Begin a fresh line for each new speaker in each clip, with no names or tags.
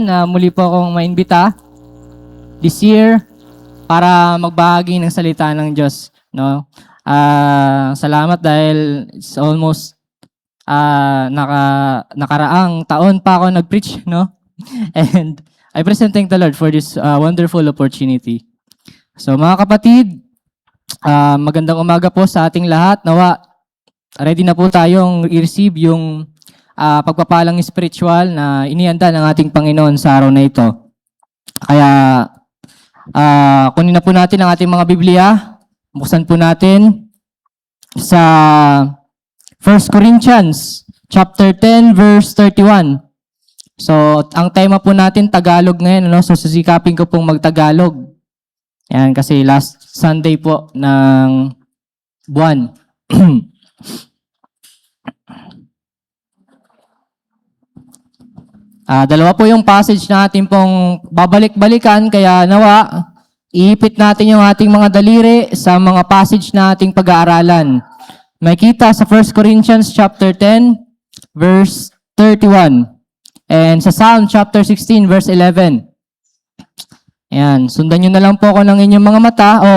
na muli po akong maimbita this year para magbahagi ng salita ng Diyos, no? Salamat dahil it's almost nakaraang taon pa ako nag-preach, no? And I present thank the Lord for this wonderful opportunity. So mga kapatid, magandang umaga po sa ating lahat. Nawa, ready na po tayong i-receive yung pagpapalang spiritual na inianda ng ating Panginoon sa araw na ito. Kaya, kunin na po natin ang ating mga Biblia. Buksan po natin sa 1 Corinthians chapter 10, verse 31. So, ang tema po natin, Tagalog ngayon. No? So, sisikapin ko pong mag-Tagalog. Yan, kasi last Sunday po ng buwan. Dalawa po yung passage natin pong babalik-balikan, kaya nawa, iipit natin yung ating mga daliri sa mga passage na ating pag-aaralan. May kita sa 1 Corinthians chapter 10, verse 31. And sa Psalm chapter 16, verse 11. Ayan, sundan nyo na lang po ako ng inyong mga mata, o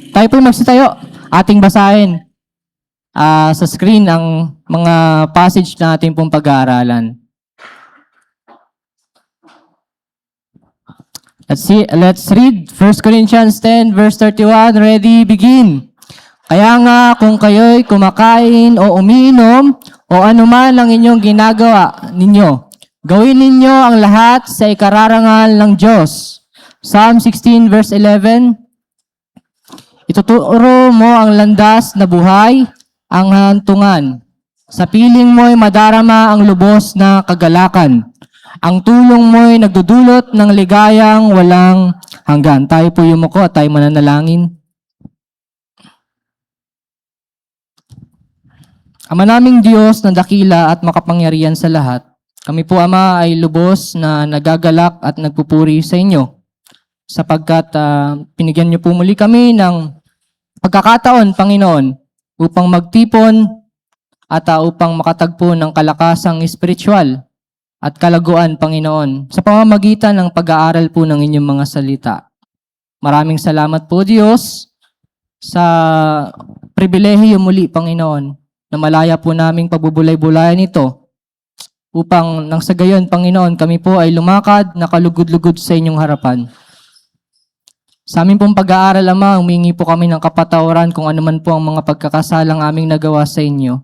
tayo po magsitayo, ating basahin sa screen ang mga passage na ating pong pag-aaralan. Let's read 1 Corinthians 10 verse 31. Ready, begin. Kaya nga kung kayo'y kumakain o umiinom o anuman ang inyong ginagawa ninyo, gawin ninyo ang lahat sa ikararangal ng Diyos. Psalm 16 verse 11. Ituturo mo ang landas na buhay, ang hantungan. Sa piling mo'y madarama ang lubos na kagalakan. Ang tulong mo'y nagdudulot ng ligayang walang hanggan. Tayo po yumuko at tayo mananalangin. Ama naming Diyos na dakila at makapangyarihan sa lahat, kami po, Ama, ay lubos na nagagalak at nagpupuri sa inyo sapagkat pinigyan niyo po muli kami ng pagkakataon, Panginoon, upang magtipon at upang makatagpo ng kalakasang espiritual at kalaguan, Panginoon, sa pamamagitan ng pag-aaral po ng inyong mga salita. Maraming salamat po, Diyos, sa pribilehiyo muli, Panginoon, na malaya po naming pagbubulay-bulayan ito upang nang sa gayon, Panginoon, kami po ay lumakad na kalugod-lugod sa inyong harapan. Sa aming pong pag-aaral, Ama, humingi po kami ng kapatawaran kung anuman po ang mga pagkakasalang aming nagawa sa inyo.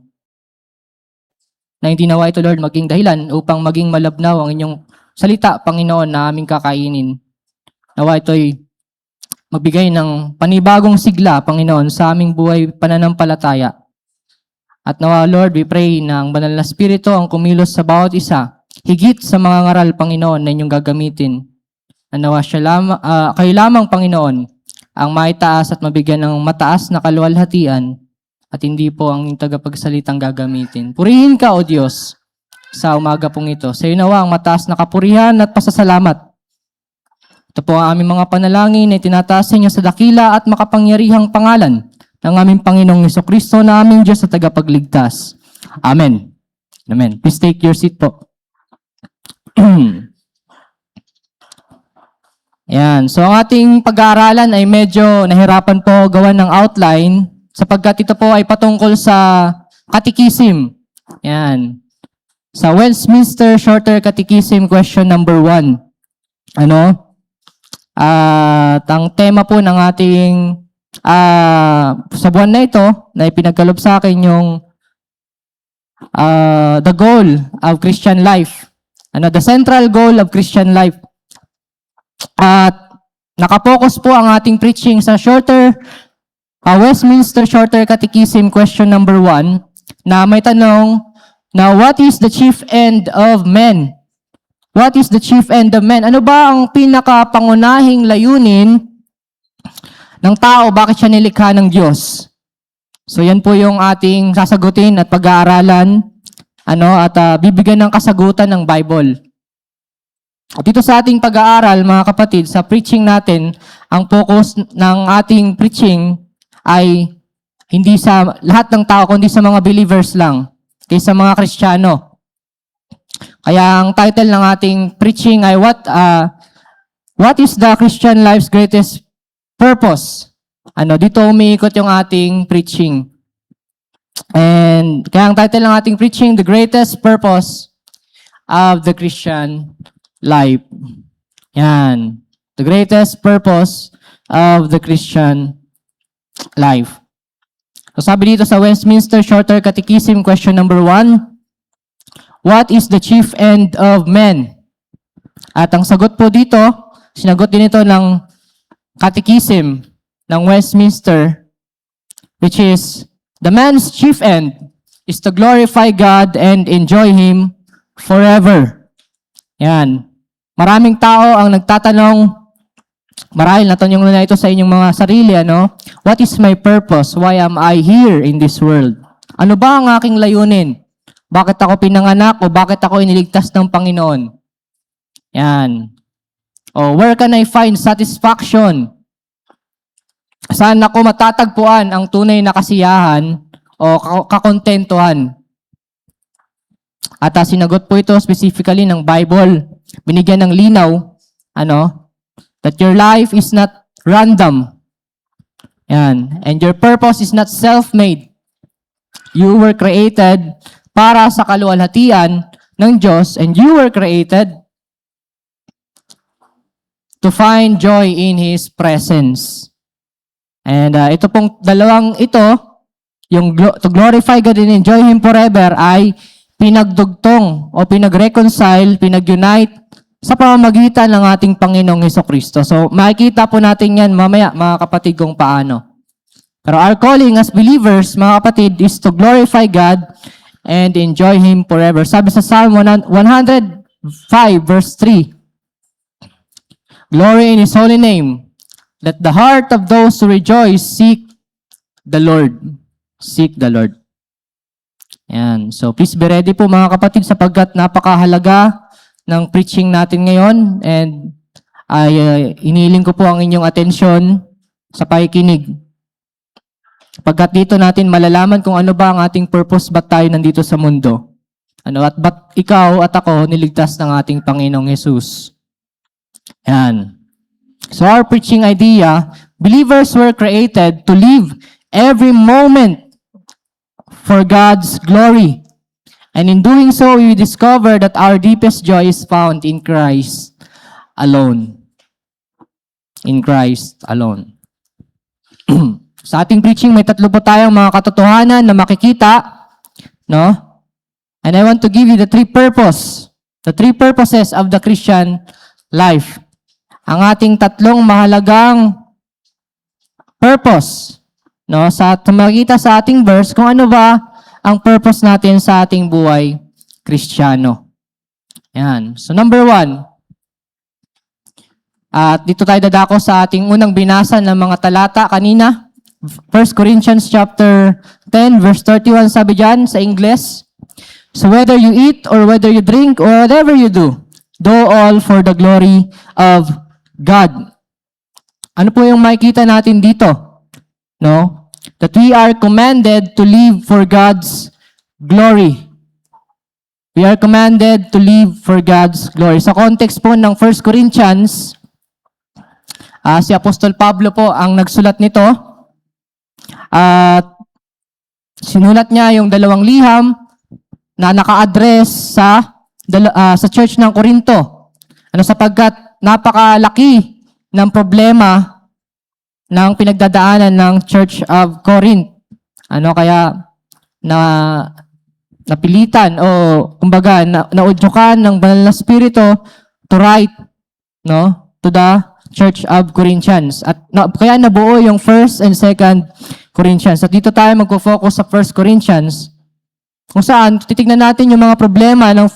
Na hindi nawa ito, Lord, maging dahilan upang maging malabnaw ang inyong salita, Panginoon, na aming kakainin. Nawa ito'y magbigay ng panibagong sigla, Panginoon, sa aming buhay pananampalataya. At nawa, Lord, we pray na ang banal na Espiritu ang kumilos sa bawat isa, higit sa mga ngaral, Panginoon, na inyong gagamitin. Na nawa kayo lamang, Panginoon, ang maitaas at mabigyan ng mataas na kaluwalhatian at hindi po ang tagapagsalitang gagamitin. Purihin ka, O Diyos, sa umaga pong ito. Sa iyo nawa ang mataas na kapurihan at pasasalamat. Ito po ang aming mga panalangin na itinataas sa inyo sa dakila at makapangyarihang pangalan ng aming Panginoong Jesucristo na aming Diyos at tagapagligtas. Amen. Amen. Please take your seat po. Yan. So ang ating pag-aaralan ay medyo nahirapan po gawan ng outline sapagkat ito po ay patungkol sa Catechism. Yan. Sa Westminster Shorter Catechism, question number 1. At ang tema po ng ating sa buwan na ito, na ipinagkalob sa akin yung the goal of Christian life. The central goal of Christian life. At nakapokus po ang ating preaching sa Westminster Shorter Catechism, question number 1, na may tanong, na what is the chief end of men? What is the chief end of men? Ano ba ang pinakapangunahing layunin ng tao? Bakit siya nilikha ng Diyos? So yan po yung ating sasagutin at pag-aaralan, at bibigyan ng kasagutan ng Bible. At dito sa ating pag-aaral, mga kapatid, sa preaching natin, ang focus ng ating preaching ay hindi sa lahat ng tao, kundi sa mga believers lang, kaysa mga Kristiyano. Kaya ang title ng ating preaching ay what is the Christian life's greatest purpose? Dito umiikot yung ating preaching. And kaya ang title ng ating preaching, The Greatest Purpose of the Christian Life. Yan. The greatest purpose of the Christian life. So sabi dito sa Westminster Shorter Catechism, question number 1, what is the chief end of man? At ang sagot po dito, sinagot din ito ng Catechism ng Westminster, which is, the man's chief end is to glorify God and enjoy Him forever. Yan. Maraming tao ang nagtatanong, marahil natanong na ito sa inyong mga sarili, what is my purpose? Why am I here in this world? Ano ba ang aking layunin? Bakit ako pinanganak o bakit ako iniligtas ng Panginoon? Yan. O where can I find satisfaction? Saan ako matatagpuan ang tunay na kasiyahan o kakontentuhan? At sinagot po ito specifically ng Bible. Binigyan ng linaw, that your life is not random. Yan. And your purpose is not self-made. You were created para sa kaluwalhatian ng Diyos, and you were created to find joy in His presence. And ito pong dalawang ito, yung to glorify God and enjoy Him forever, ay pinagdugtong o pinag-reconcile, pinag-unite sa pamamagitan ng ating Panginoong Hesukristo. So, makikita po natin yan mamaya, mga kapatid, kung paano. Pero our calling as believers, mga kapatid, is to glorify God and enjoy Him forever. Sabi sa Psalm 105, verse 3, glory in His holy name. Let the heart of those who rejoice seek the Lord. Seek the Lord. Yan. So, please be ready po, mga kapatid, sapagkat napakahalaga ng preaching natin ngayon, and iniling ko po ang inyong atensyon sa pakikinig. Pagkat dito natin malalaman kung ano ba ang ating purpose, ba't tayo nandito sa mundo. At ba't ikaw at ako niligtas ng ating Panginoong Hesus. Yan. So our preaching idea, believers were created to live every moment for God's glory. And in doing so, we discover that our deepest joy is found in Christ alone. In Christ alone. Sa ating preaching, may tatlo po tayong mga katotohanan na makikita, And I want to give you the three purposes of the Christian life. Ang ating tatlong mahalagang purpose, sa makikita sa ating verse, kung ano ba ang purpose natin sa ating buhay Kristiyano. Yan. So number 1, at dito tayo dadako sa ating unang binasa ng mga talata kanina. 1 Corinthians chapter 10, verse 31, sabi dyan sa English, so whether you eat or whether you drink or whatever you do all for the glory of God. Ano po yung makikita natin dito? That we are commanded to live for God's glory. We are commanded to live for God's glory. Sa context po ng 1 Corinthians, si Apostol Pablo po ang nagsulat nito. At sinulat niya yung 2 liham na naka-address sa church ng Corinto. Sapagkat napakalaki ng problema ng pinagdadaanan ng Church of Corinth. Kaya napilitan o kumbaga naudyukan ng banal na spirito to write to the Church of Corinthians. At kaya nabuo yung 1st and 2nd Corinthians. At dito tayo magfo-focus sa 1st Corinthians, kung saan titignan natin yung mga problema ng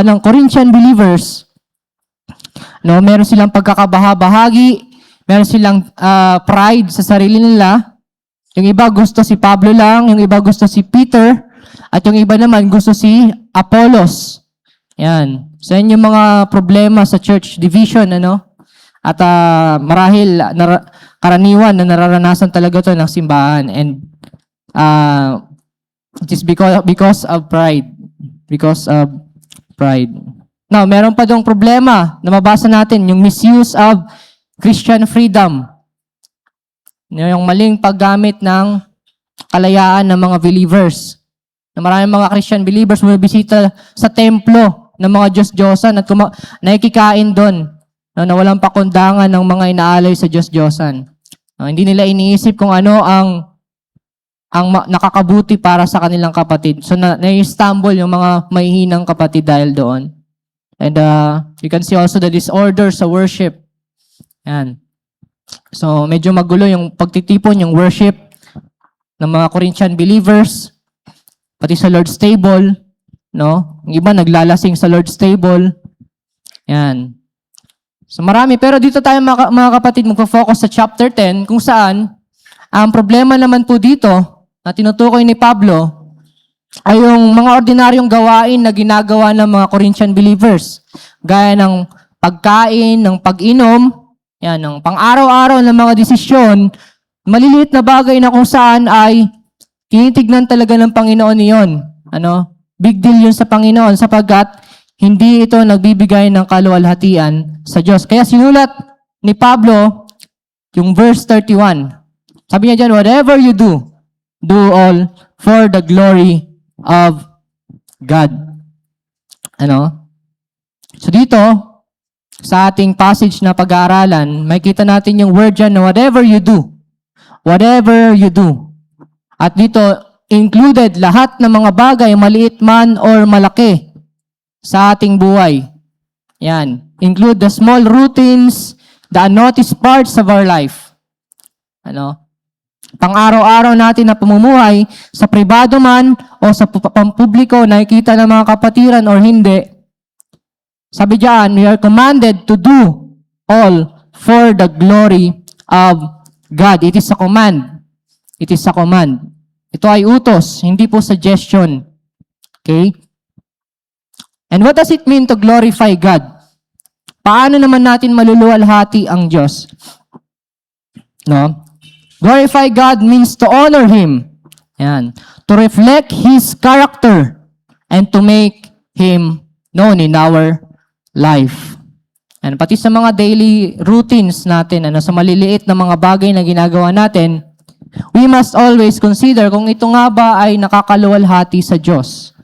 ng Corinthian believers. Meron silang pagkakabaha-bahagi, meron silang pride sa sarili nila. Yung iba gusto si Pablo lang, yung iba gusto si Peter, at yung iba naman gusto si Apollos. Yan. So yan yung mga problema sa church division, At marahil karaniwan na nararanasan talaga to ng simbahan, and it is because of pride, because of pride. Now, meron pa dong problema na mabasa natin, yung misuse of Christian freedom. Yung maling paggamit ng kalayaan ng mga believers. Na maraming mga Christian believers bumibisita sa templo ng mga Diyos-Diyosan at nakikikain doon na walang pakundangan ng mga inaalay sa Diyos-Diyosan. Hindi nila iniisip kung ano ang nakakabuti para sa kanilang kapatid. So, na-stumble yung mga mahihinang kapatid dahil doon. And you can see also the disorder sa worship. Yan. So, medyo magulo yung pagtitipon, yung worship ng mga Corinthian believers, pati sa Lord's table, no? Yung iba naglalasing sa Lord's table. Yan. So, marami. Pero dito tayo mga kapatid, magpo-focus sa chapter 10, kung saan, ang problema naman po dito, na tinutukoy ni Pablo, ay yung mga ordinaryong gawain na ginagawa ng mga Corinthian believers. Gaya ng pagkain, ng pag-inom, yan, ng pang-araw-araw ng mga desisyon, maliliit na bagay na kung saan ay tinitignan talaga ng Panginoon niyon. Big deal yun sa Panginoon sapagkat hindi ito nagbibigay ng kaluwalhatian sa Diyos. Kaya sinulat ni Pablo yung verse 31. Sabi niya dyan, whatever you do, do all for the glory of God. So dito, sa ating passage na pag-aaralan, makita natin yung word dyan na whatever you do. Whatever you do. At dito, included lahat ng mga bagay, maliit man or malaki, sa ating buhay. Yan. Include the small routines, the unnoticed parts of our life. Pang-araw-araw natin na pamumuhay, sa pribado man o sa pampubliko, nakikita ng mga kapatiran or hindi. Sabi diyan, we are commanded to do all for the glory of God. It is a command. It is a command. Ito ay utos, hindi po suggestion. Okay? And what does it mean to glorify God? Paano naman natin maluluwalhati ang Diyos? Glorify God means to honor Him. Yan. To reflect His character and to make Him known in our life. And pati sa mga daily routines natin, sa maliliit na mga bagay na ginagawa natin, we must always consider kung ito nga ba ay nakakaluwalhati sa Diyos.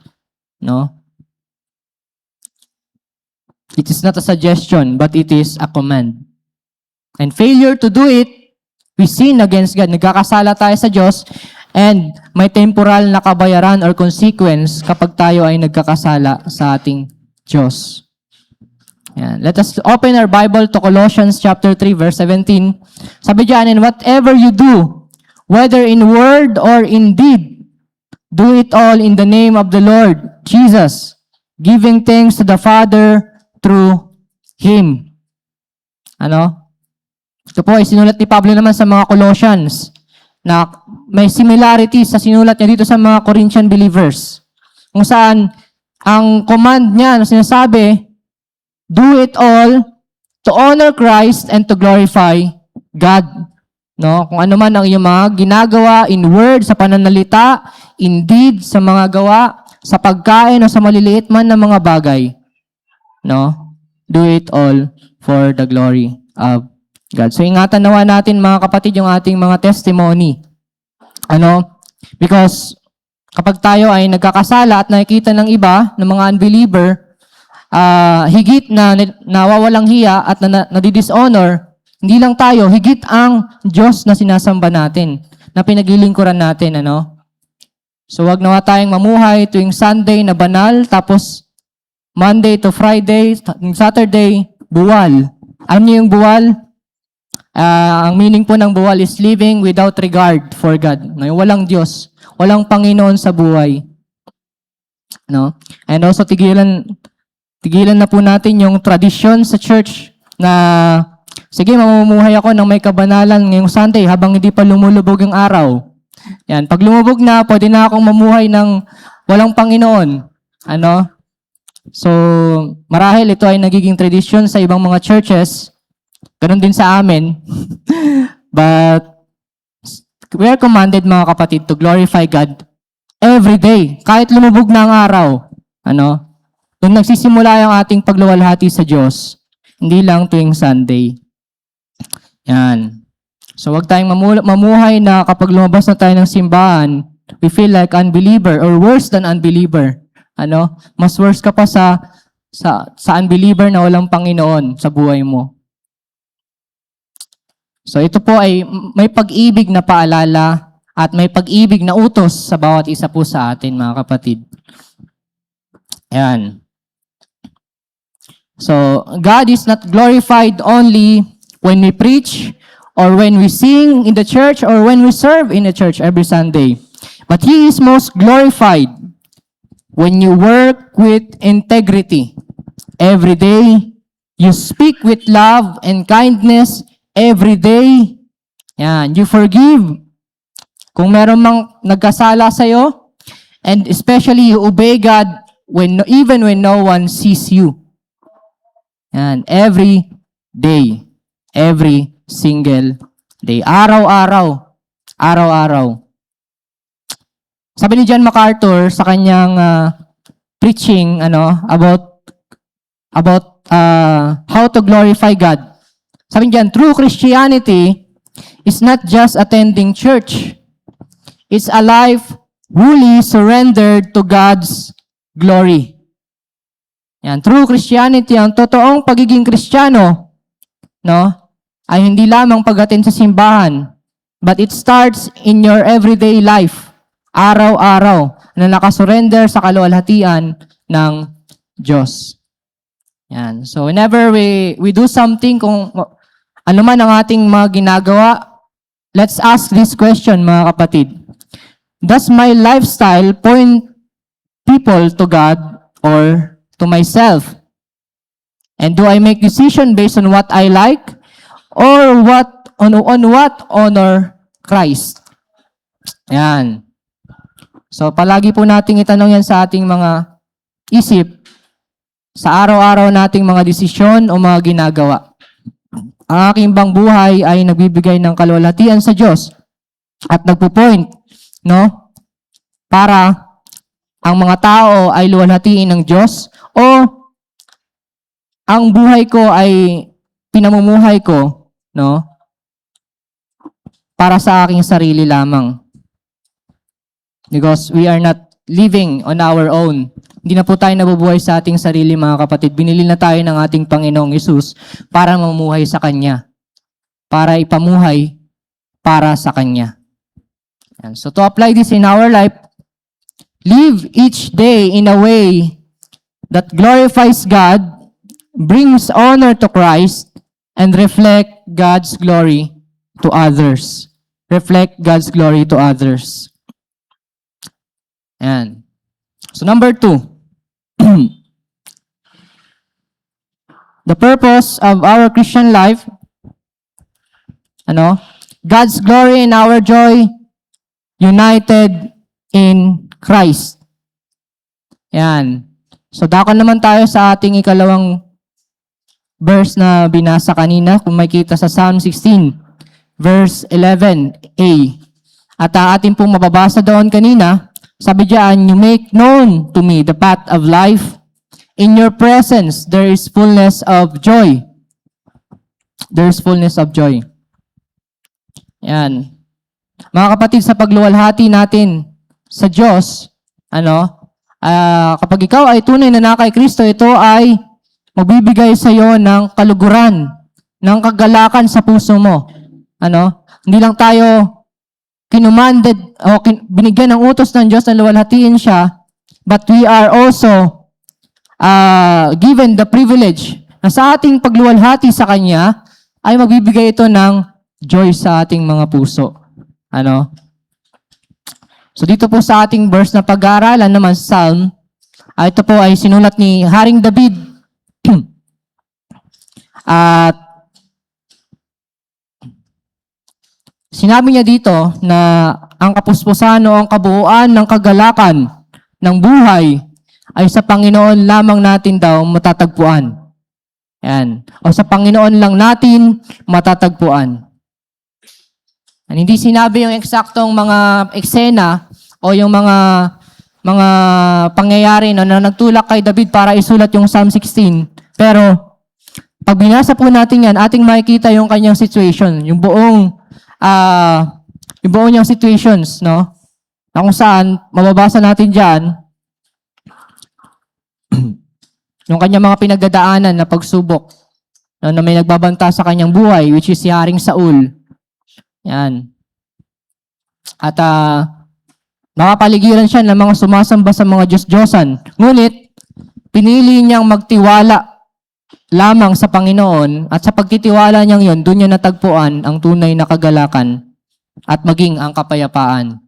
It is not a suggestion, but it is a command. And failure to do it, we sin against God. Nagkakasala tayo sa Diyos, and may temporal na kabayaran or consequence kapag tayo ay nagkakasala sa ating Diyos. Yan. Let us open our Bible to Colossians chapter 3, verse 17. Sabi diyan, and whatever you do, whether in word or in deed, do it all in the name of the Lord Jesus, giving thanks to the Father through Him. Ito po ay sinulat ni Pablo naman sa mga Colossians na may similarity sa sinulat niya dito sa mga Corinthian believers. Kung saan ang command niya na sinasabi, do it all to honor Christ and to glorify God. Kung ano man ang iyong mga ginagawa in word, sa pananalita, in deed, sa mga gawa, sa pagkain o sa maliliit man na mga bagay. Do it all for the glory of God. So ingatan nawa natin mga kapatid yung ating mga testimony. Because kapag tayo ay nagkakasala at nakikita ng iba, ng mga unbeliever, higit na nawawalang hiya at nadidishonor, hindi lang tayo, higit ang Diyos na sinasamba natin, na pinaglilingkuran natin, So wag nawa tayong mamuhay tuwing Sunday na banal, tapos Monday to Friday, Saturday, buwal. Alam niyo yung buwal? Ang meaning po ng buwal is living without regard for God. Walang Diyos, walang Panginoon sa buhay. And also tigilan na po natin yung tradisyon sa church na, sige, mamumuhay ako ng may kabanalan ngayong Sunday habang hindi pa lumulubog yung araw. Yan. Pag lumubog na, pwede na akong mamuhay ng walang Panginoon. So, marahil ito ay nagiging tradisyon sa ibang mga churches. Ganon din sa amin. But, we are commanded, mga kapatid, to glorify God every day. Kahit lumubog na ang araw. Doon nagsisimula yung ating pagluwalhati sa Diyos, hindi lang tuwing Sunday. Yan. So wag tayong mamuhay na kapag lumabas na tayo ng simbahan, we feel like unbeliever or worse than unbeliever. Mas worse ka pa sa unbeliever na walang Panginoon sa buhay mo. So ito po ay may pag-ibig na paalala at may pag-ibig na utos sa bawat isa po sa atin, mga kapatid. Ayan. So, God is not glorified only when we preach or when we sing in the church or when we serve in the church every Sunday. But He is most glorified when you work with integrity. Every day, you speak with love and kindness every day. Yan, you forgive. Kung meron mang nagkasala sa'yo, and especially you obey God even when no one sees you. Yan, every day. Every single day. Araw-araw. Araw-araw. Sabi ni John MacArthur sa kanyang preaching about how to glorify God. Sabi niyan, true Christianity is not just attending church. It's a life wholly surrendered to God's glory. Yan, true Christianity, ang totoong pagiging Kristiyano, ay hindi lamang pag-attend sa simbahan, but it starts in your everyday life, araw-araw, na nakasurrender sa kaluwalhatian ng Diyos. Yan. So whenever we do something, kung ano man ang ating mga ginagawa, let's ask this question, mga kapatid. Does my lifestyle point people to God or to myself? And do I make decision based on what I like or on what honor Christ? Yan. So palagi po nating itanong yan sa ating mga isip sa araw-araw nating mga desisyon o mga ginagawa. Ang aking bang buhay ay nagbibigay ng kaluwalhatian sa Diyos at nagpo-point, para ang mga tao ay luwalhatiin ng Diyos o ang buhay ko ay pinamumuhay ko, para sa aking sarili lamang. Because we are not living on our own. Hindi na po tayo nabubuhay sa ating sarili, mga kapatid. Binili na tayo ng ating Panginoong Hesus para mamuhay sa Kanya. Para ipamuhay para sa Kanya. And so to apply this in our life, live each day in a way that glorifies God, brings honor to Christ, and reflect God's glory to others. Reflect God's glory to others. Ayan. So number 2. The purpose of our Christian life, God's glory and our joy united in Christ. Yan. So dako naman tayo sa ating ikalawang verse na binasa kanina, kung makita sa Psalm 16, verse 11a. At ating pong mababasa doon kanina, sabi diyan, you make known to me the path of life. In your presence, there is fullness of joy. There is fullness of joy. Yan. Mga kapatid, sa pagluwalhati natin sa Diyos, kapag ikaw ay tunay na kay Kristo, ito ay magbibigay sa iyo ng kaluguran, ng kagalakan sa puso mo. Hindi lang tayo kinumanded o binigyan ng utos ng Diyos na luwalhatiin siya, but we are also given the privilege na sa ating pagluwalhati sa Kanya ay magbibigay ito ng joy sa ating mga puso. So dito po sa ating verse na pag-aaralan naman sa Psalm, ito po ay sinulat ni Haring David. At sinabi niya dito na ang kapuspusan o ang kabuuan ng kagalakan ng buhay ay sa Panginoon lamang natin daw matatagpuan. Yan. O sa Panginoon lang natin matatagpuan. Hindi sinabi yung eksaktong mga eksena o yung mga mga pangyayari no, na nagtulak kay David para isulat yung Psalm 16. Pero pag binasa po natin yan, ating makikita yung kanyang situation, yung buong niyang situations, no? Na kung saan, mababasa natin dyan, yung kanyang mga pinagdadaanan na pagsubok, no, na may nagbabanta sa kanyang buhay, which is si Haring Saul. Yan. At nakapaligiran siya ng mga sumasamba sa mga Diyos-Diyosan. Ngunit, pinili niyang magtiwala lamang sa Panginoon at sa pagtitiwala niyang yon, doon niya natagpuan ang tunay na kagalakan at maging ang kapayapaan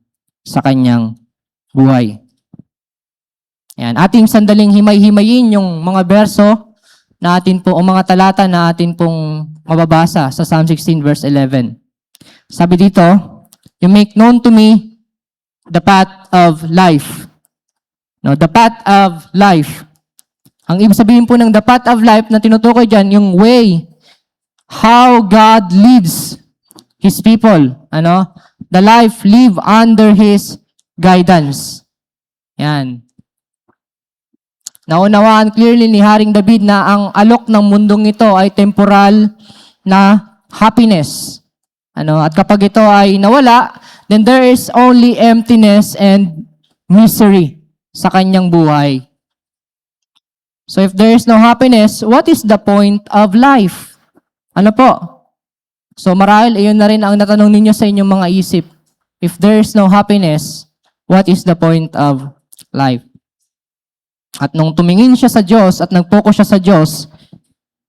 sa kanyang buhay. Ayan. Ating sandaling himay-himayin yung mga verso na atin po, o mga talata na atin pong mababasa sa Psalm 16 verse 11. Sabi dito, "You make known to me the path of life." No, the path of life. Ang ibig sabihin po ng the path of life na tinutukoy dyan, yung way, how God leads His people. Ano? The life live under His guidance. Yan. Naunawaan clearly ni Haring David na ang alok ng mundong ito ay temporal na happiness. Ano? At kapag ito ay nawala, then there is only emptiness and misery sa kanyang buhay. So if there is no happiness, what is the point of life? Ano po? So marahil, iyon na rin ang natanong ninyo sa inyong mga isip. If there is no happiness, what is the point of life? At nung tumingin siya sa Diyos at nag-focus siya sa Diyos,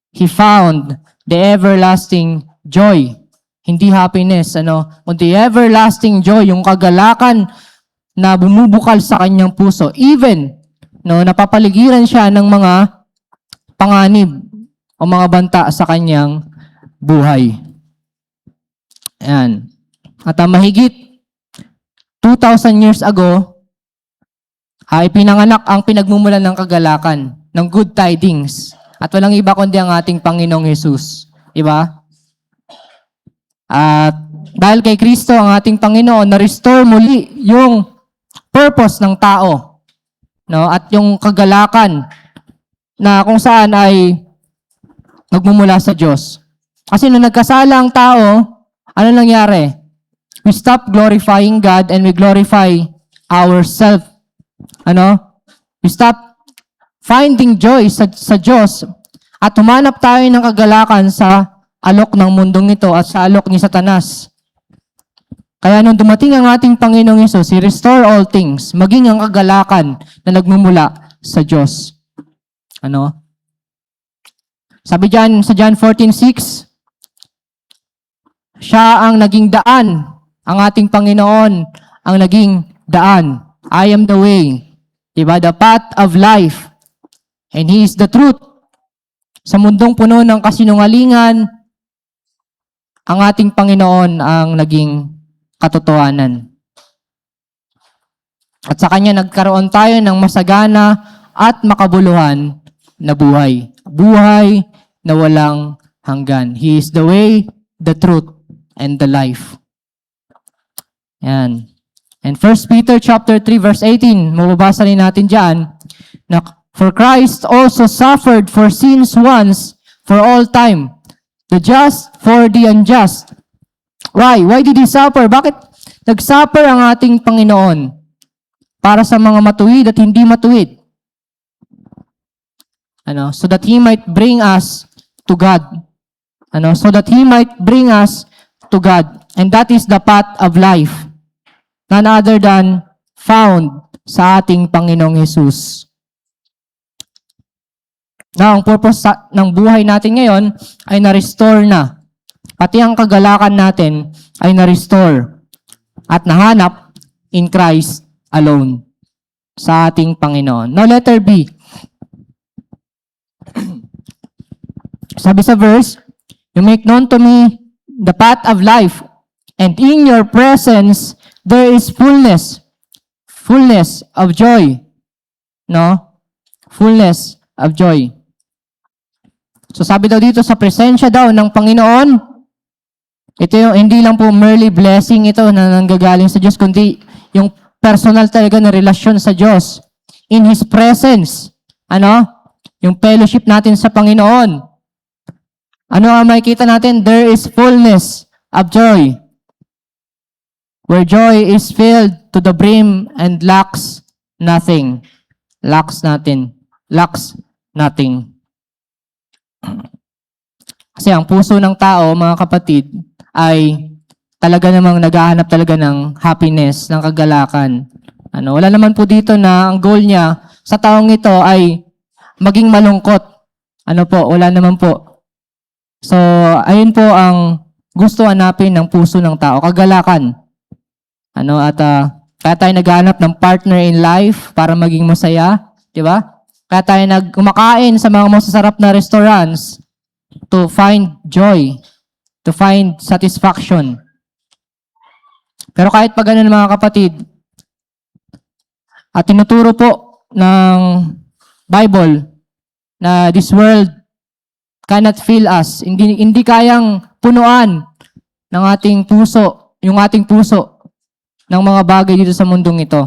he found the everlasting joy. Hindi happiness, kundi everlasting joy, yung kagalakan na bumubukal sa kanyang puso. Even, napapaligiran siya ng mga panganib o mga banta sa kanyang buhay. Ayan. At mahigit 2,000 years ago, ay pinanganak ang pinagmumulan ng kagalakan, ng good tidings. At walang iba kundi ang ating Panginoong Jesus. Diba? At dahil kay Kristo, ang ating Panginoon, na-restore muli yung purpose ng tao. No? At yung kagalakan na kung saan ay nagmumula sa Diyos. Kasi nung nagkasala ang tao, ano nangyari? We stop glorifying God and we glorify ourselves. We stop finding joy sa Diyos at humanap tayo ng kagalakan sa alok ng mundong ito at sa alok ni Satanas. Kaya nung dumating ang ating Panginoong Hesus, He restore all things, maging ang kagalakan na nagmumula sa Diyos. Sabi dyan sa John 14:6, siya ang naging daan, ang ating Panginoon, ang naging daan. I am the way, diba? The path of life. And He is the truth. Sa mundong puno ng kasinungalingan, ang ating Panginoon ang naging katotohanan. At sa Kanya nagkaroon tayo ng masagana at makabuluhan na buhay. Buhay na walang hanggan. He is the way, the truth, and the life. Yan. And 1 Peter chapter 3 verse 18, mababasa rin natin dyan, na for Christ also suffered for sins once for all time, the just for the unjust. Why? Why did He suffer? Bakit nag-suffer ang ating Panginoon? Para sa mga matuwid at hindi matuwid. So that He might bring us to God. So that He might bring us to God. And that is the path of life. None other than found sa ating Panginoong Hesus. Now, ang purpose ng buhay natin ngayon ay na-restore na. Pati ang kagalakan natin ay na-restore at nahanap in Christ alone sa ating Panginoon. Now, letter B. Sabi sa verse, you make known to me the path of life, and in your presence there is fullness of joy. Fullness of joy. So sabi daw dito, sa presensya daw ng Panginoon, ito yung hindi lang po merely blessing ito na nanggagaling sa Diyos, kundi yung personal talaga na relasyon sa Diyos. In His presence. Ano? Yung fellowship natin sa Panginoon. Ano ang makikita natin? There is fullness of joy. Where joy is filled to the brim and lacks nothing. Lacks nothing. Lacks nothing. Kasi ang puso ng tao, mga kapatid, ay talaga namang naghahanap talaga ng happiness, ng kagalakan. Wala naman po dito na ang goal niya sa taong ito ay maging malungkot. Wala naman po. So, ayun po ang gusto hanapin ng puso ng tao, kagalakan. Kaya tayo naghahanap ng partner in life para maging masaya, di ba? Kaya tayo kumakain sa mga masasarap na restaurants to find joy, to find satisfaction. Pero kahit pa ganun mga kapatid, at tinuturo po ng Bible na this world cannot fill us. Hindi kayang punuan ng ating puso, yung ating puso ng mga bagay dito sa mundong ito.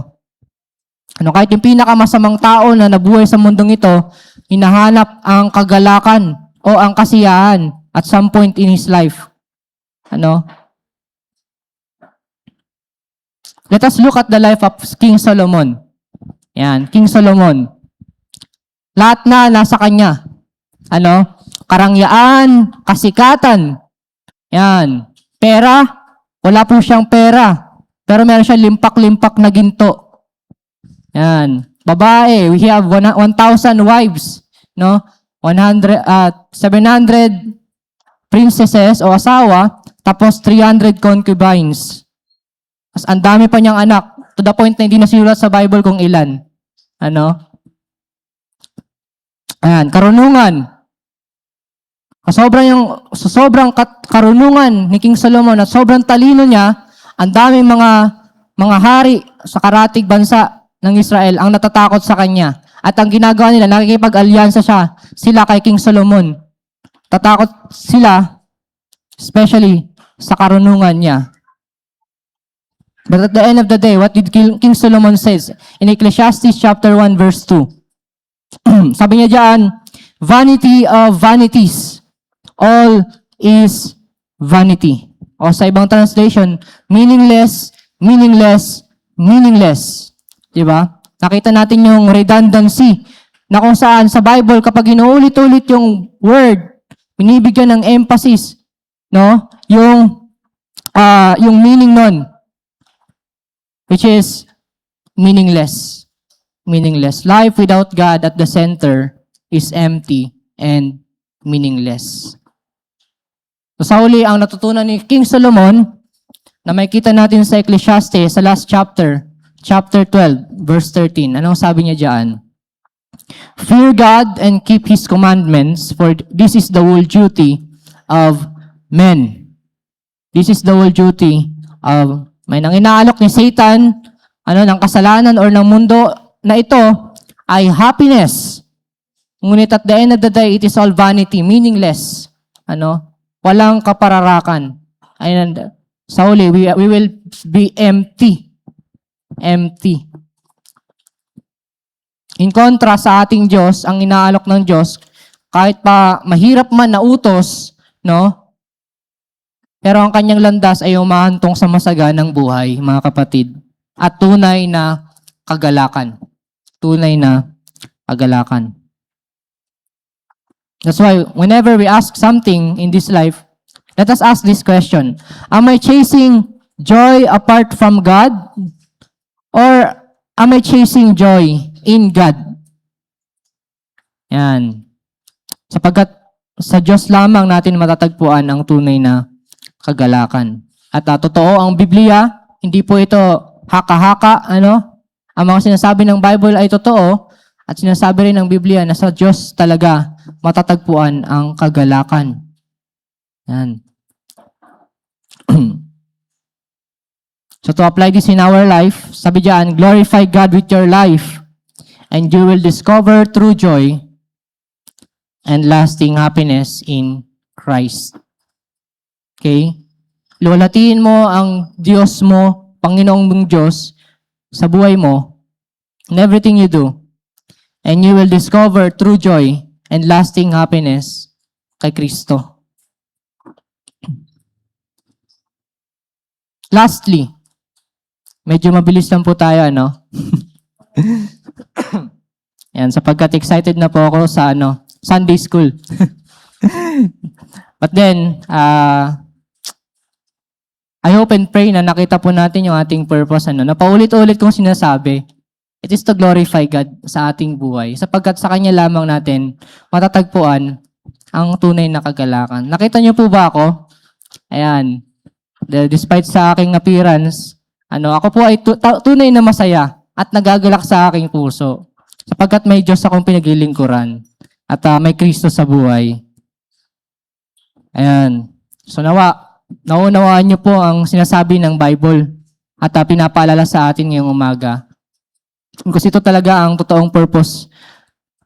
Kahit yung pinakamasamang tao na nabuhay sa mundong ito, hinahanap ang kagalakan o ang kasiyahan at some point in his life. Let us look at the life of King Solomon. Yan, King Solomon. Lahat na nasa kanya. Karangyaan, kasikatan. Yan. Pera, wala po siyang pera. Pero meron siya limpak-limpak na ginto. Yan. Babae, we have 1,000 wives, 700 princesses o asawa, tapos 300 concubines. Mas ang dami pa niyang anak, to the point na hindi nasinulat sa Bible kung ilan. Ayan, karunungan. Sobrang karunungan ni King Solomon at sobrang talino niya, ang daming mga hari sa karatig bansa ng Israel ang natatakot sa kanya. At ang ginagawa nila, nakikipag-alyansa sila kay King Solomon. Tatakot sila, especially sa karunungan niya. But at the end of the day, what did King Solomon says? In Ecclesiastes chapter 1 verse 2. Sabi niya diyan, vanity of vanities, all is vanity. O sa ibang translation, meaningless, meaningless, meaningless. Diba? Nakita natin yung redundancy na kung saan sa Bible, kapag inuulit-ulit yung word, binibigyan ng emphasis, yung meaning nun, which is meaningless. Meaningless. Life without God at the center is empty and meaningless. So sa huli, ang natutunan ni King Solomon, na makikita natin sa Ecclesiastes, sa last chapter 12, verse 13. Anong sabi niya diyan? Fear God and keep His commandments, for this is the whole duty of men. This is the whole duty of men. Ang inaalok ni Satan, ng kasalanan or ng mundo na ito, ay happiness. Ngunit at the end of the day, it is all vanity, meaningless. Walang kapararakan. And sa huli, we will be empty. Empty. In kontra sa ating Diyos, ang inaalok ng Diyos, kahit pa mahirap man na utos, pero ang kanyang landas ay umahantong sa masaganang buhay, mga kapatid. At tunay na kagalakan. Tunay na kagalakan. That's why, whenever we ask something in this life, let us ask this question. Am I chasing joy apart from God? Or am I chasing joy in God? Yan. Sapagkat sa Diyos lamang natin matatagpuan ang tunay na kagalakan. At totoo ang Biblia, hindi po ito haka-haka, Ang mga sinasabi ng Bible ay totoo, at sinasabi rin ng Biblia na sa Diyos talaga matatagpuan ang kagalakan. Yan. So to apply this in our life, sabi diyan, glorify God with your life, and you will discover true joy and lasting happiness in Christ. Okay? Lulatiin mo ang Diyos mo, Panginoong mong Diyos, sa buhay mo, in everything you do, and you will discover true joy and lasting happiness kay Kristo. Lastly, medyo mabilis lang po tayo, ano? Yan, sapagkat excited na po ako sa Sunday school. But then, I hope and pray na nakita po natin yung ating purpose. Napaulit-ulit kong sinasabi, it is to glorify God sa ating buhay. Sapagkat sa Kanya lamang natin matatagpuan ang tunay na kagalakan. Nakita niyo po ba ako? Ayan. Despite sa aking appearance, ako po ay tunay na masaya at nagagalak sa aking puso. Sapagkat may Diyos akong pinaglilingkuran at may Kristo sa buhay. Ayan. So naunawaan niyo po ang sinasabi ng Bible at pinapaalala sa atin ngayong umaga. Kasi ito talaga ang totoong purpose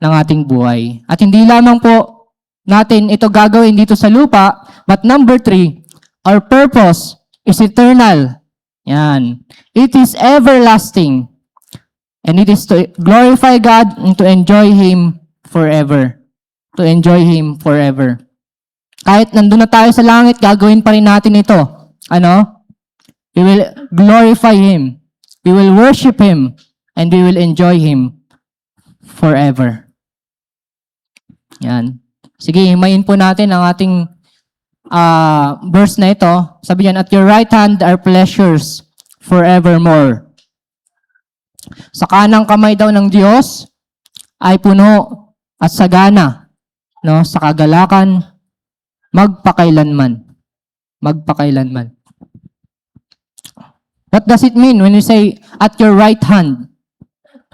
ng ating buhay. At hindi lamang po natin ito gagawin dito sa lupa, but number 3, our purpose is eternal. Yan. It is everlasting. And it is to glorify God and to enjoy Him forever. To enjoy Him forever. Kahit nandun na tayo sa langit, gagawin pa rin natin ito. We will glorify Him. We will worship Him. And we will enjoy Him forever. Yan. Sige, himayin po natin ang ating verse na ito. Sabi niyan, at your right hand are pleasures forevermore. Sa kanang kamay daw ng Diyos ay puno at sagana, sa kagalakan, magpakailanman. Magpakailanman. What does it mean when we say, at your right hand?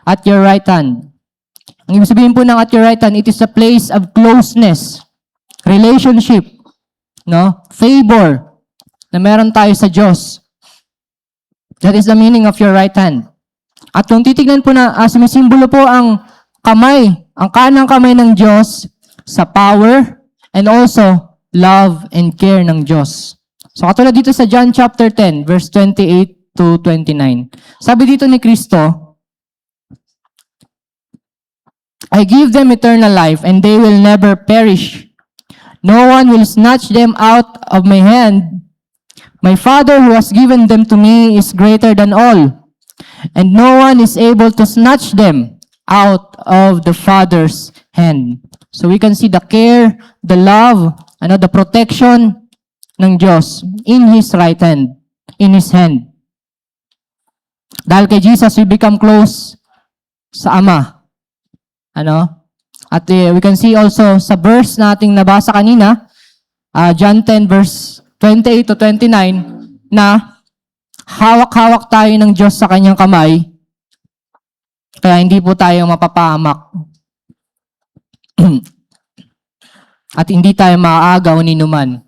At your right hand. Ang ibig sabihin po ng at your right hand, it is a place of closeness, relationship, favor, na meron tayo sa Diyos. That is the meaning of your right hand. At kung titignan po na, sumisimbolo po ang kamay, ang kanang kamay ng Diyos sa power and also love and care ng Diyos. So katulad dito sa John chapter 10, verse 28 to 29. Sabi dito ni Kristo, I give them eternal life, and they will never perish. No one will snatch them out of my hand. My Father who has given them to me is greater than all, and no one is able to snatch them out of the Father's hand. So we can see the care, the love, the protection ng Diyos in His right hand, in His hand. Dahil kay Jesus, we become close sa Ama. At we can see also sa verse nating nabasa kanina, John 10 verse 28 to 29, na hawak-hawak tayo ng Diyos sa kanyang kamay, kaya hindi po tayo mapapahamak. At hindi tayo maaagaw ni numan.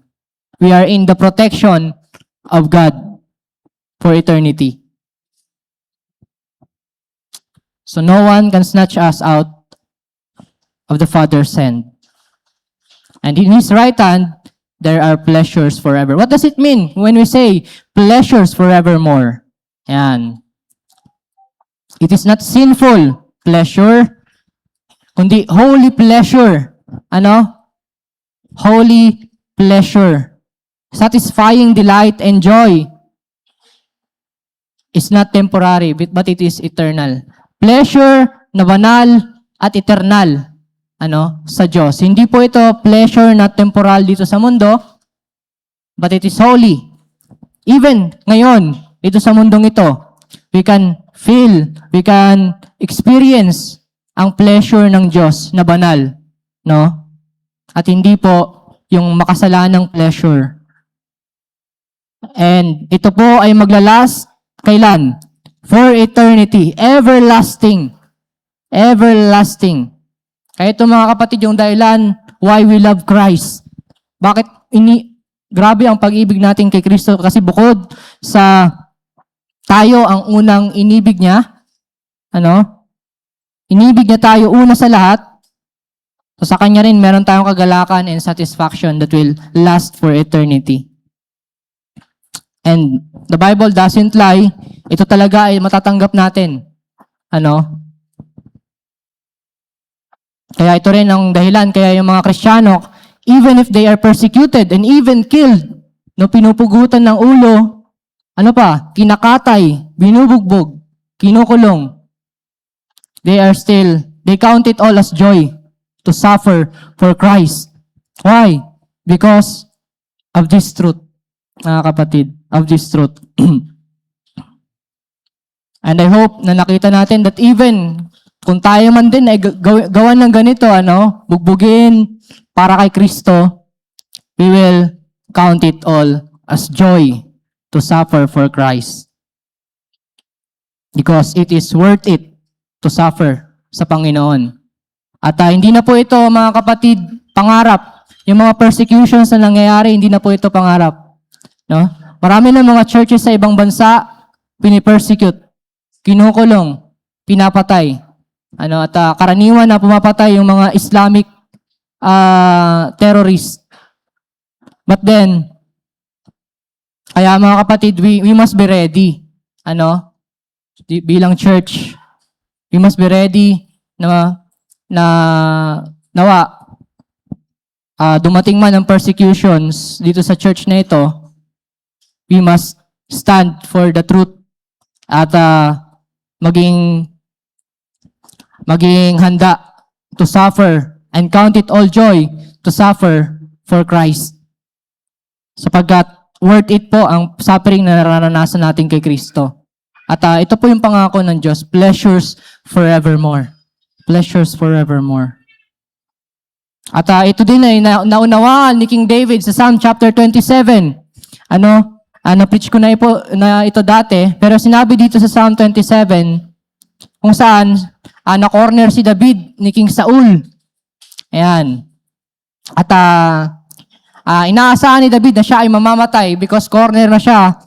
We are in the protection of God for eternity. So no one can snatch us out of the Father's hand. And in His right hand, there are pleasures forever. What does it mean when we say pleasures forevermore? Yan. It is not sinful pleasure, kundi holy pleasure. Holy pleasure. Satisfying delight and joy is not temporary, but it is eternal. Pleasure na banal at eternal. Sa Diyos. Hindi po ito pleasure na temporal dito sa mundo, but it is holy. Even ngayon, dito sa mundong ito, we can feel, we can experience ang pleasure ng Diyos na banal. At hindi po yung makasalanang pleasure. And ito po ay maglalast kailan? For eternity. Everlasting. Everlasting. Kaya ito mga kapatid, yung dahilan why we love Christ. Bakit grabe ang pag-ibig natin kay Kristo, kasi bukod sa tayo ang unang inibig niya, inibig niya tayo una sa lahat, so sa Kanya rin meron tayong kagalakan and satisfaction that will last for eternity. And the Bible doesn't lie. Ito talaga ay matatanggap natin. Ano? Kaya ito rin ang dahilan. Kaya yung mga Kristiyano, even if they are persecuted and even killed, no, pinupugutan ng ulo, ano pa, kinakatay, binubugbog, kinukulong, they count it all as joy to suffer for Christ. Why? Because of this truth, mga kapatid, of this truth. And I hope na nakita natin that even kung tayo man din ay gawan ng ganito, bugbugin para kay Kristo, we will count it all as joy to suffer for Christ. Because it is worth it to suffer sa Panginoon. At hindi na po ito, mga kapatid, pangarap. Yung mga persecutions na nangyayari, hindi na po ito pangarap. No? Marami na mga churches sa ibang bansa, pinipersecute, kinukulong, pinapatay. At karaniwan na pumapatay yung mga Islamic terrorists. But then, kaya mga kapatid, we must be ready. Bilang church, we must be ready na nawa dumating man ang persecutions dito sa church na ito, we must stand for the truth at maging handa to suffer and count it all joy to suffer for Christ. Sapagkat worth it po ang suffering na nararanasan natin kay Kristo. At ito po yung pangako ng Diyos, pleasures forevermore. Pleasures forevermore. At ito din ay naunawaan ni King David sa Psalm chapter 27. Na-preach ko na ito dati, pero sinabi dito sa Psalm 27, kung saan na-corner si David ni King Saul. Ayan. At inaasahan ni David na siya ay mamamatay because corner na siya,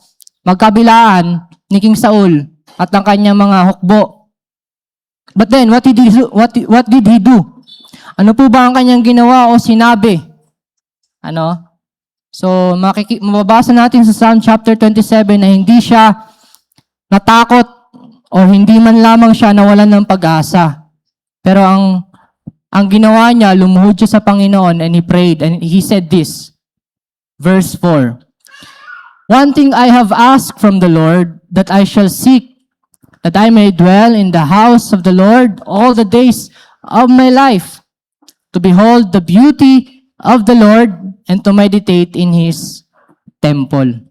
magkabilaan ni King Saul at ang kanyang mga hukbo. But then, what did he do? Ano po ba ang kanyang ginawa o sinabi? So, mababasa natin sa Psalm chapter 27 na hindi siya natakot o hindi man lamang siya nawalan ng pag-asa. Pero ang ginawa niya, lumuhod siya sa Panginoon and he prayed and he said this, verse 4, "One thing I have asked from the Lord, that I shall seek, that I may dwell in the house of the Lord all the days of my life, to behold the beauty of the Lord and to meditate in His temple."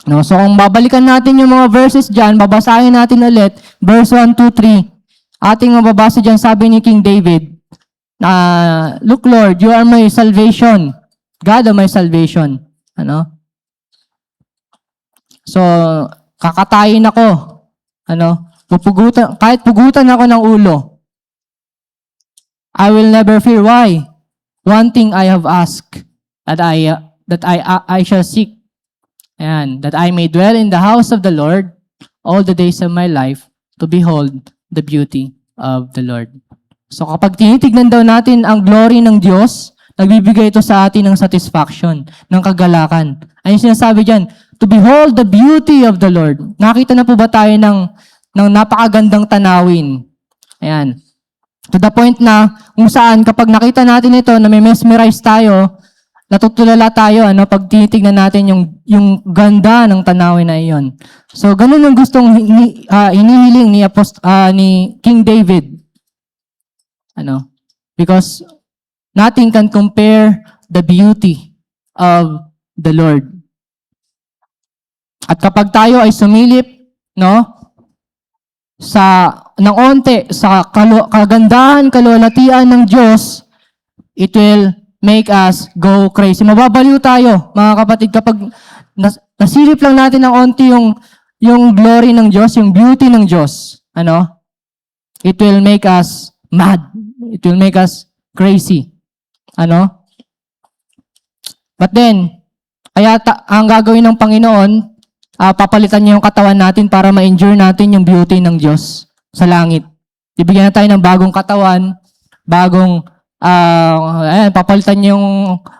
So kung babalikan natin yung mga verses dyan, babasahin natin ulit, verse 1, 2, 3, ating mababasa dyan, sabi ni King David, "Look Lord, you are my salvation, God of my salvation." So, kakatayin ako. Kahit pugutan ako ng ulo, I will never fear. Why? One thing I have asked, that I shall seek, that I may dwell in the house of the Lord all the days of my life, to behold the beauty of the Lord. So kapag tinitignan daw natin ang glory ng Diyos, nagbibigay ito sa atin ng satisfaction, ng kagalakan. Ayun sinasabi dyan, to behold the beauty of the Lord. Nakita na po ba tayo ng napakagandang tanawin? Ayan. To the point na kung saan kapag nakita natin ito na may mesmerize tayo, natutulala tayo pag tinitignan natin yung ganda ng tanawin na iyon. So ganun ang gustong hinihiling ni King David. Because nothing can compare the beauty of the Lord. At kapag tayo ay sumilip, ng onte sa kagandahan, kalulatian ng Diyos, it will make us go crazy. Mababaliw tayo, mga kapatid, kapag nasilip lang natin ng onti yung glory ng Diyos, yung beauty ng Diyos. It will make us mad. It will make us crazy. But then, ang gagawin ng Panginoon, papalitan niya yung katawan natin para ma-endure natin yung beauty ng Diyos sa langit. Ibigyan na tayo ng bagong katawan, papalitan niya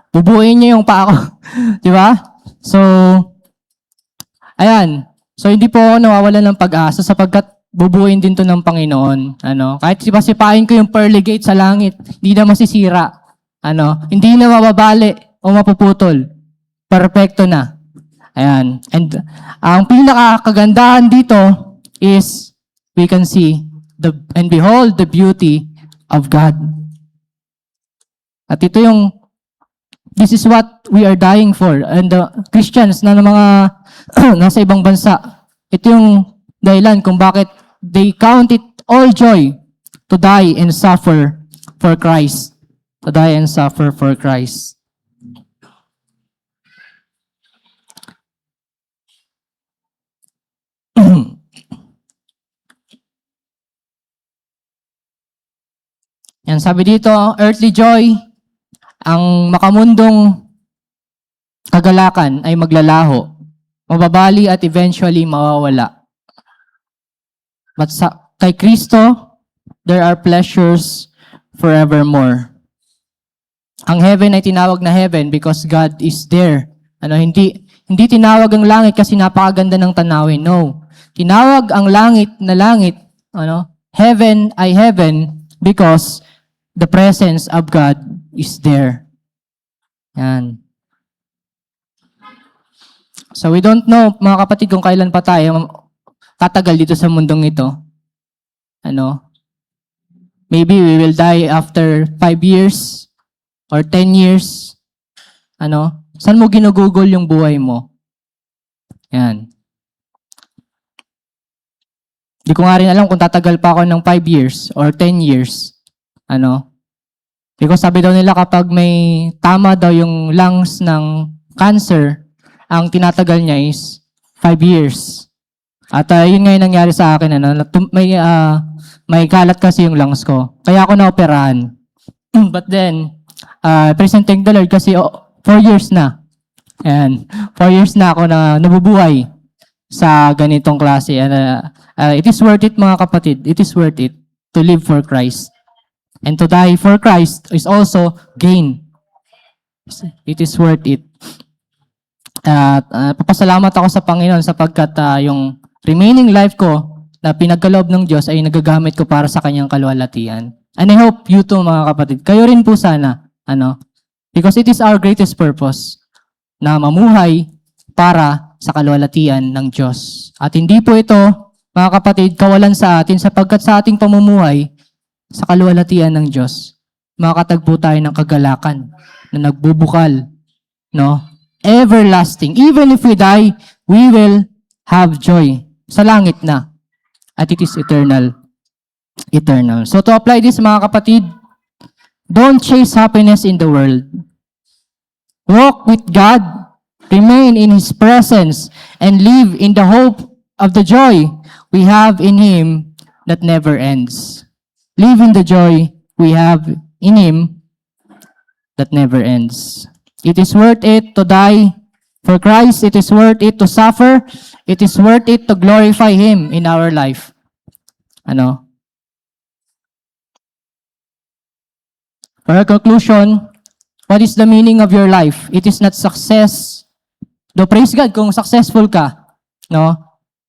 bubuuin niya yung paa ko. Di ba? So, Ayan. So, hindi po ako nawawalan ng pag-asa sapagkat bubuuin din to ng Panginoon. Kahit sipasipain ko yung pearly gate sa langit, hindi na masisira. Hindi na mababali o mapuputol. Perfecto na. Ayan. And ang pinakakagandahan dito is we can see and behold the beauty of God. At ito this is what we are dying for. And the Christians na ng mga nasa ibang bansa, ito yung dahilan kung bakit they count it all joy to die and suffer for Christ. To die and suffer for Christ. Yan, sabi dito, earthly joy, ang makamundong kagalakan ay maglalaho, mababali at eventually mawawala. But kay Kristo, there are pleasures forevermore. Ang heaven ay tinawag na heaven because God is there. Hindi tinawag ang langit kasi napakaganda ng tanawin. No. Tinawag ang langit na langit, heaven ay heaven because the presence of God is there. Yan. So we don't know, mga kapatid, kung kailan pa tayo tatagal dito sa mundong ito. Maybe we will die after 5 years or 10 years. Saan mo ginugugol yung buhay mo? Yan. Di ko nga rin alam kung tatagal pa ako ng 5 years or 10 years. Because sabi daw nila kapag may tama daw yung lungs ng cancer, ang tinatagal niya is 5 years. At yun nga yung nangyari sa akin. May kalat kasi yung lungs ko. Kaya ako naoperahan. But then, present thank the Lord kasi 4 years na. Ayan, 4 years na ako na nabubuhay sa ganitong klase. It is worth it, mga kapatid. It is worth it to live for Christ. And to die for Christ is also gain. It is worth it. Papasalamat ako sa Panginoon sapagkat yung remaining life ko na pinagkaloob ng Diyos ay nagagamit ko para sa kanyang kaluwalhatian. And I hope you too, mga kapatid. Kayo rin po sana. Because it is our greatest purpose na mamuhay para sa kaluwalhatian ng Diyos. At hindi po ito, mga kapatid, kawalan sa atin sapagkat sa ating pamumuhay sa kaluwalhatian ng Diyos, makakatagpo tayo ng kagalakan na nagbubukal, everlasting. Even if we die, we will have joy sa langit na. At it is eternal. Eternal. So to apply this, mga kapatid, don't chase happiness in the world. Walk with God, remain in His presence, and live in the hope of the joy we have in Him that never ends. Live in the joy we have in Him that never ends. It is worth it to die for Christ. It is worth it to suffer. It is worth it to glorify Him in our life. For a conclusion, what is the meaning of your life? It is not success. Though praise God kung successful ka,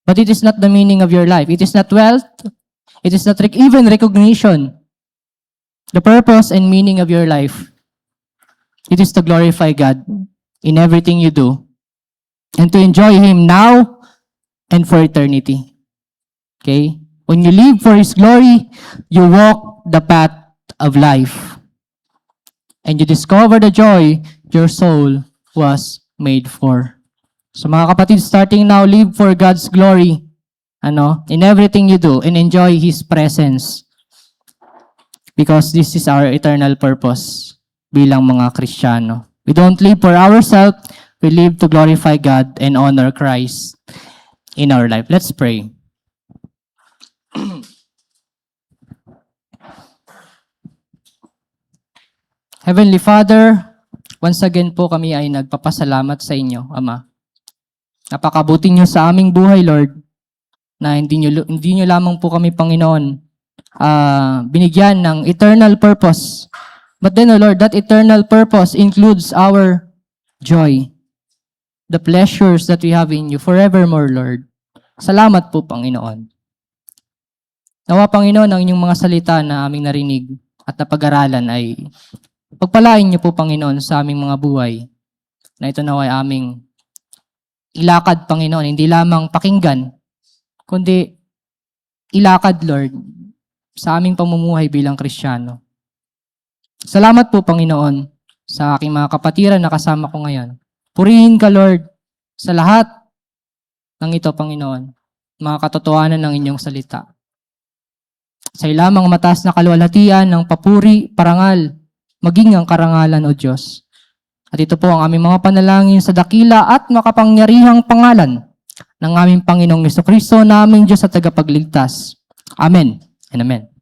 but it is not the meaning of your life. It is not wealth. It is not even recognition. The purpose and meaning of your life, it is to glorify God in everything you do and to enjoy Him now and for eternity. Okay? When you live for His glory, you walk the path of life. And you discover the joy your soul was made for. So mga kapatid, starting now, live for God's glory. In everything you do, and enjoy His presence. Because this is our eternal purpose bilang mga Kristiyano. We don't live for ourselves, we live to glorify God and honor Christ in our life. Let's pray. Heavenly Father, once again po kami ay nagpapasalamat sa inyo, Ama. Napakabuti niyo sa aming buhay, Lord, na hindi nyo lamang po kami, Panginoon, binigyan ng eternal purpose. But then, Lord, that eternal purpose includes our joy. the pleasures that we have in you forevermore, Lord. Salamat po, Panginoon. Nawa, Panginoon, ang inyong mga salita na aming narinig at napag-aralan ay pagpalain niyo po, Panginoon, sa aming mga buhay na ito na ay aming ilakad, Panginoon, hindi lamang pakinggan, kundi ilakad, Lord, sa aming pamumuhay bilang Kristiyano. Salamat po, Panginoon, sa aking mga kapatiran na kasama ko ngayon. Purihin ka, Lord, sa lahat ng ito, Panginoon, mga katotohanan ng inyong salita. Sa lamang mataas na kaluwalhatian ng papuri, parangal, maging ang karangalan, O Diyos. At ito po ang aming mga panalangin sa dakila at makapangyarihang pangalan ng aming Panginoong Jesucristo na aming Diyos at tagapagligtas. Amen and amen.